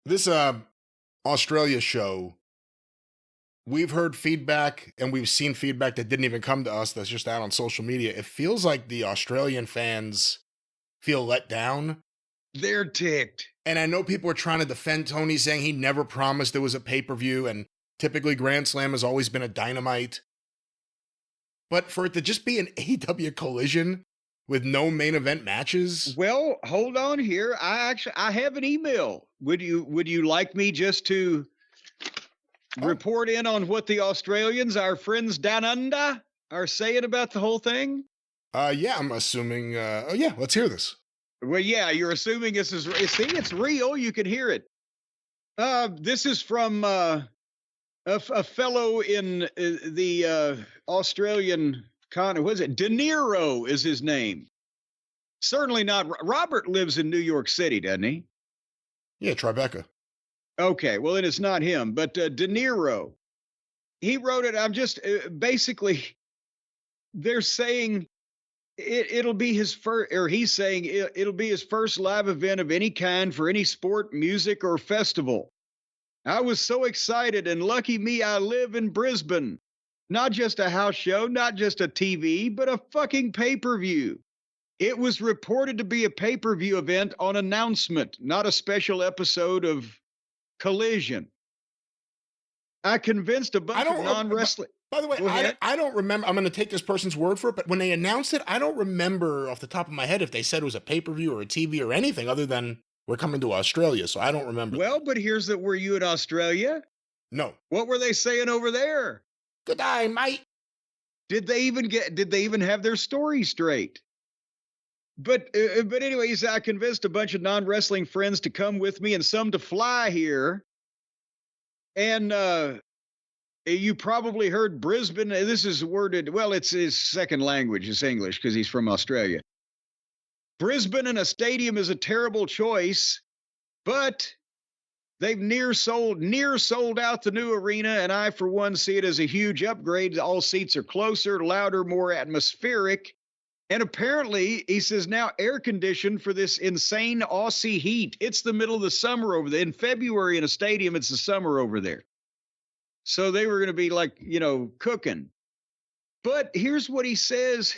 This Australia show, we've heard feedback and we've seen feedback that didn't even come to us that's just out on social media. It feels like the Australian fans feel let down. They're ticked. And I know people are trying to defend Tony, saying he never promised there was a pay-per-view, and typically Grand Slam has always been a dynamite. But for it to just be an AEW collision with no main event matches. Well, hold on here. I have an email. Would you like me just to report in on what the Australians, our friends down under, are saying about the whole thing? Yeah, I'm assuming. Yeah, let's hear this. Well, yeah, you're assuming this is. See, it's real. You can hear it. This is from a fellow in the Australian what is it? De Niro is his name. Certainly not. Robert lives in New York City, doesn't he? Yeah, Tribeca. Okay, well, then it's not him, but De Niro. He wrote it. I'm just basically, they're saying it'll be his first, or he's saying it'll be his first live event of any kind for any sport, music, or festival. I was so excited, and lucky me, I live in Brisbane. Not just a house show, not just a TV, but a fucking pay-per-view. It was reported to be a pay-per-view event on announcement, not a special episode of Collision. I convinced a bunch of non-wrestling. By the way, I don't remember. I'm going to take this person's word for it, but when they announced it, I don't remember off the top of my head if they said it was a pay-per-view or a TV or anything other than we're coming to Australia, so I don't remember. Well, but here's that. Were you in Australia? No. What were they saying over there? Good day, mate. Did they even have their story straight? But anyways, I convinced a bunch of non-wrestling friends to come with me and some to fly here. And you probably heard Brisbane. This is worded, well, it's his second language. It's English because he's from Australia. Brisbane in a stadium is a terrible choice, but they've near sold out the new arena, and I, for one, see it as a huge upgrade. All seats are closer, louder, more atmospheric. And apparently, he says, now air-conditioned for this insane Aussie heat. It's the middle of the summer over there. In February in a stadium, it's the summer over there. So they were going to be like, cooking. But here's what he says.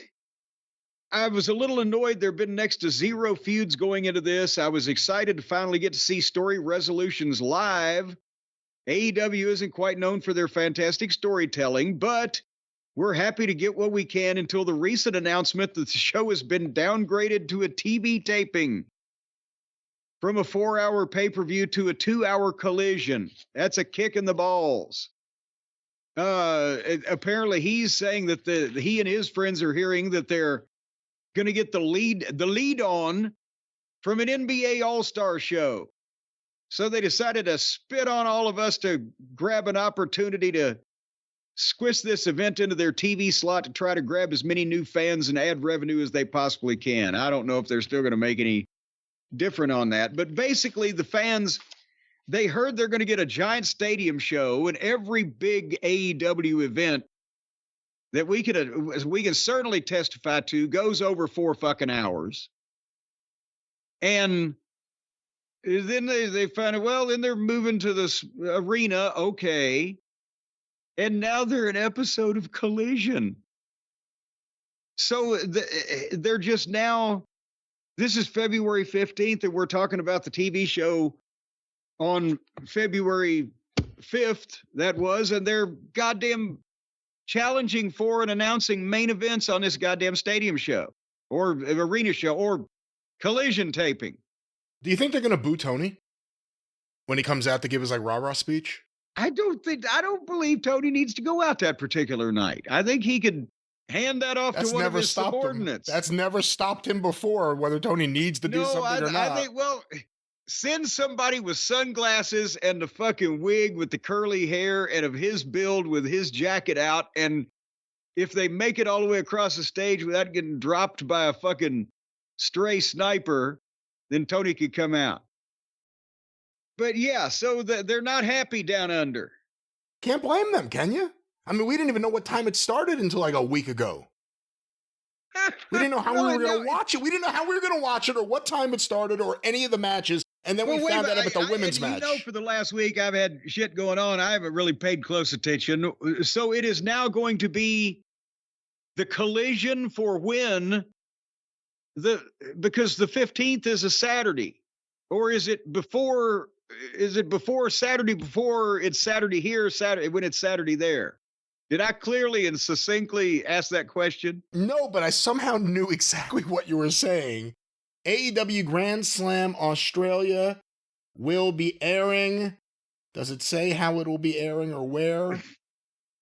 I was a little annoyed. There have been next to zero feuds going into this. I was excited to finally get to see story resolutions live. AEW isn't quite known for their fantastic storytelling, but we're happy to get what we can until the recent announcement that the show has been downgraded to a TV taping from a 4-hour pay-per-view to a 2-hour collision. That's a kick in the balls. Apparently he's saying that he and his friends are hearing that they're going to get the lead on from an NBA All-Star show. So they decided to spit on all of us to grab an opportunity to squish this event into their TV slot to try to grab as many new fans and add revenue as they possibly can. I don't know if they're still going to make any different on that, but basically the fans, they heard they're going to get a giant stadium show, and every big AEW event that we can certainly testify to goes over 4 fucking hours. And then they find out, well, then they're moving to this arena. Okay. And now they're an episode of Collision. So they're just now, this is February 15th, and we're talking about the TV show on February 5th, that was, and they're goddamn challenging for and announcing main events on this goddamn stadium show or arena show or Collision taping. Do you think they're going to boo Tony when he comes out to give his rah-rah speech? I don't believe Tony needs to go out that particular night. I think he could hand that off to one of his subordinates. That's never stopped him before, whether Tony needs to do something or not. I think, well, send somebody with sunglasses and the fucking wig with the curly hair and of his build with his jacket out. And if they make it all the way across the stage without getting dropped by a fucking stray sniper, then Tony could come out. But yeah, so they're not happy down under. Can't blame them, can you? I mean, we didn't even know what time it started until a week ago. We didn't know how we were going to watch it. We didn't know how we were going to watch it or what time it started or any of the matches. And then we found that out at the women's match. You know, for the last week, I've had shit going on. I haven't really paid close attention. So it is now going to be the Collision for when because the 15th is a Saturday, or is it before? Is it before Saturday? Before it's Saturday here, Saturday when it's Saturday there? Did I clearly and succinctly ask that question? No, but I somehow knew exactly what you were saying. AEW Grand Slam Australia will be airing. Does it say how it will be airing or where?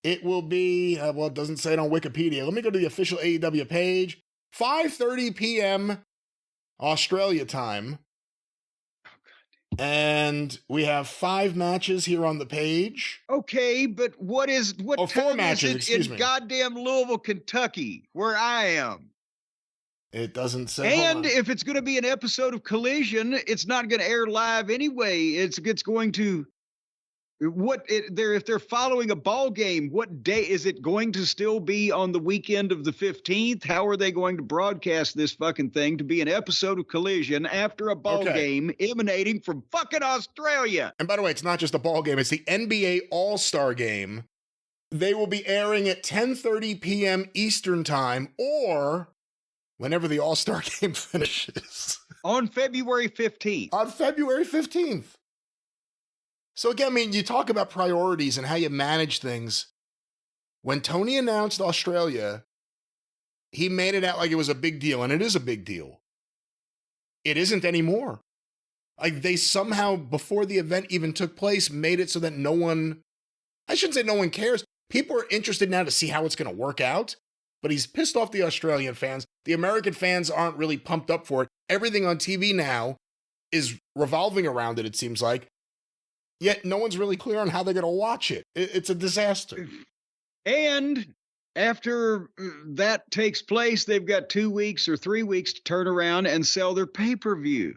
It will be, well, it doesn't say it on Wikipedia. Let me go to the official AEW page. 5:30 p.m. Australia time. And we have 5 matches here on the page. Okay, but what 4 matches, is it in goddamn Louisville, Kentucky, where I am? It doesn't say. And if it's going to be an episode of Collision, it's not going to air live anyway. It's going to if they're following a ball game, what day is it going to still be on the weekend of the 15th? How are they going to broadcast this fucking thing to be an episode of Collision after a ball game emanating from fucking Australia? And by the way, it's not just a ball game, it's the NBA All-Star game. They will be airing at 10:30 p.m. Eastern time or whenever the All-Star game finishes. On February 15th. On February 15th. So again, I mean, you talk about priorities and how you manage things. When Tony announced Australia, he made it out like it was a big deal, and it is a big deal. It isn't anymore. Like, they somehow, before the event even took place, made it so that no one, I shouldn't say no one cares. People are interested now to see how it's going to work out, but he's pissed off the Australian fans. The American fans aren't really pumped up for it. Everything on TV now is revolving around it seems like. Yet no one's really clear on how they're going to watch it. It's a disaster. And after that takes place, they've got 2 weeks or 3 weeks to turn around and sell their pay-per-view.